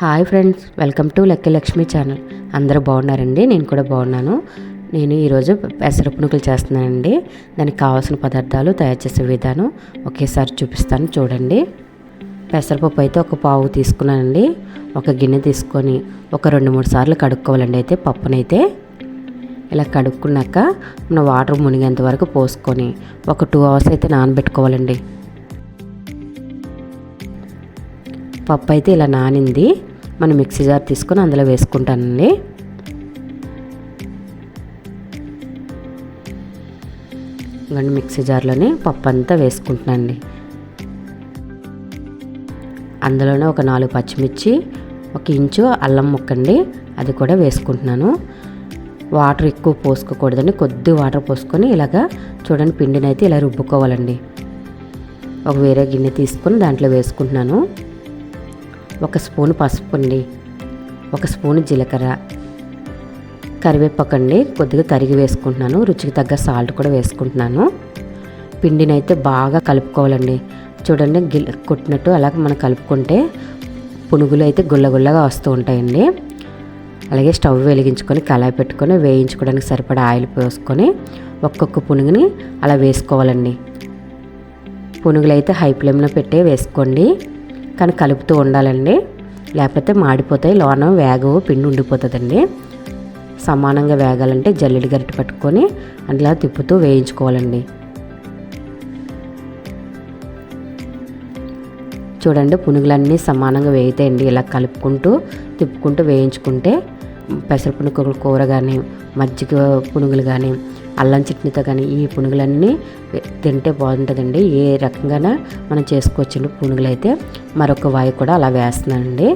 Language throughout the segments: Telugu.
Hi friends, welcome to lucky Lakshmi channel. అందరూ బాగున్నారండి? నేను కూడా బాగున్నాను. నేను ఈరోజు పెసర పునుకులు చేస్తున్నానండి. దానికి కావాల్సిన పదార్థాలు, తయారు చేసే విధానం ఒకేసారి చూపిస్తాను చూడండి. పెసరపప్పు అయితే ఒక పావు తీసుకున్నానండి. ఒక గిన్నె తీసుకొని ఒక 2-3 సార్లు కడుక్కోవాలండి. అయితే పప్పునైతే ఇలా కడుక్కున్నాక మన వాటర్ మునిగేంత వరకు పోసుకొని ఒక 2 అవర్స్ అయితే నానబెట్టుకోవాలండి. పప్పు అయితే ఇలా నానింది. మనం మిక్సీ జార్ తీసుకొని అందులో వేసుకుంటానండి. ఇవన్నీ మిక్సీ జార్లోనే పప్పు అంతా వేసుకుంటున్నానండి. అందులోనే ఒక 4 పచ్చిమిర్చి, 1 ఇంచు అల్లం ముక్కండి, అది కూడా వేసుకుంటున్నాను. వాటర్ ఎక్కువ పోసుకోకూడదండి, కొద్ది వాటర్ పోసుకొని ఇలాగా చూడండి పిండిని అయితే ఇలా రుబ్బుకోవాలండి. ఒక వేరే గిన్నె తీసుకొని దాంట్లో వేసుకుంటున్నాను. 1 స్పూన్ పసుపు అండి, 1 స్పూన్ జీలకర్ర, కరివేపాకు అండి కొద్దిగా తరిగి వేసుకుంటున్నాను. రుచికి తగ్గ సాల్ట్ కూడా వేసుకుంటున్నాను. పిండిని అయితే బాగా కలుపుకోవాలండి. చూడండి కొట్టినట్టు అలాగే మనం కలుపుకుంటే పునుగులు అయితే గుల్లగుల్లగా వస్తూ ఉంటాయండి. అలాగే స్టవ్ వెలిగించుకొని కళాయి పెట్టుకొని వేయించుకోవడానికి సరిపడా ఆయిల్ పోసుకొని ఒక్కొక్క పునుగుని అలా వేసుకోవాలండి. పునుగులు అయితే హై ఫ్లేమ్లో పెట్టే వేసుకోండి, కానీ కలుపుతూ ఉండాలండి, లేకపోతే మాడిపోతాయి, లోన వేగవు, పిండి ఉండిపోతుందండి. సమానంగా వేగాలంటే జల్లెడి గరిటె పట్టుకొని అందులో తిప్పుతూ వేయించుకోవాలండి. చూడండి పునుగులన్నీ సమానంగా వేగుతాయండి. ఇలా కలుపుకుంటూ తిప్పుకుంటూ వేయించుకుంటే పెసర పునుగుల కూర కానీ, మజ్జిగ పునుగులు కానీ, అల్లం చట్నీతో కానీ ఈ పునుగులన్నీ తింటే బాగుంటుందండి. ఏ రకంగా మనం చేసుకోవచ్చండి పునుగులు అయితే. మరొక వాయి కూడా అలా వేస్తున్నానండి.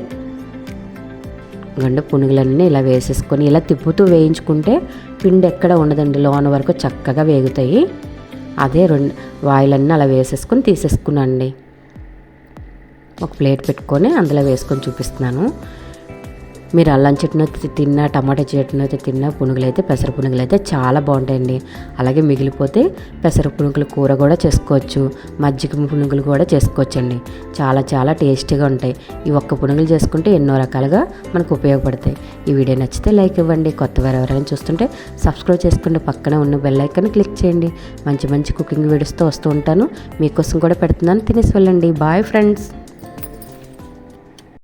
గంట పునుగులన్నీ ఇలా వేసేసుకొని ఇలా తిప్పుతూ వేయించుకుంటే పిండి ఎక్కడ ఉండదండి, లోన వరకు చక్కగా వేగుతాయి. అదే 2 వాయిలన్నీ అలా వేసేసుకొని తీసేసుకున్నానండి. ఒక ప్లేట్ పెట్టుకొని అందులో వేసుకొని చూపిస్తున్నాను. మీరు అల్లం చట్నీ తిన్నా, టమాటా చట్నీ తిన్నా పునుగులు అయితే, పెసర పునుగులు అయితే చాలా బాగుంటాయండి. అలాగే మిగిలిపోతే పెసర పునుగులు కూర కూడా చేసుకోవచ్చు, మజ్జిగ పునుగులు కూడా చేసుకోవచ్చండి. చాలా చాలా టేస్టీగా ఉంటాయి. ఈ ఒక్క పునుగులు చేసుకుంటే ఎన్నో రకాలుగా మనకు ఉపయోగపడతాయి. ఈ వీడియో నచ్చితే లైక్ ఇవ్వండి. కొత్తవారు ఎవరైనా చూస్తుంటే సబ్స్క్రైబ్ చేసుకుంటే పక్కన ఉన్న బెల్ ఐకాన్ క్లిక్ చేయండి. మంచి మంచి కుకింగ్ వీడియోస్తో వస్తూ ఉంటాను. మీకోసం కూడా పెడుతున్నాను, తినేసి వెళ్ళండి. Bye friends.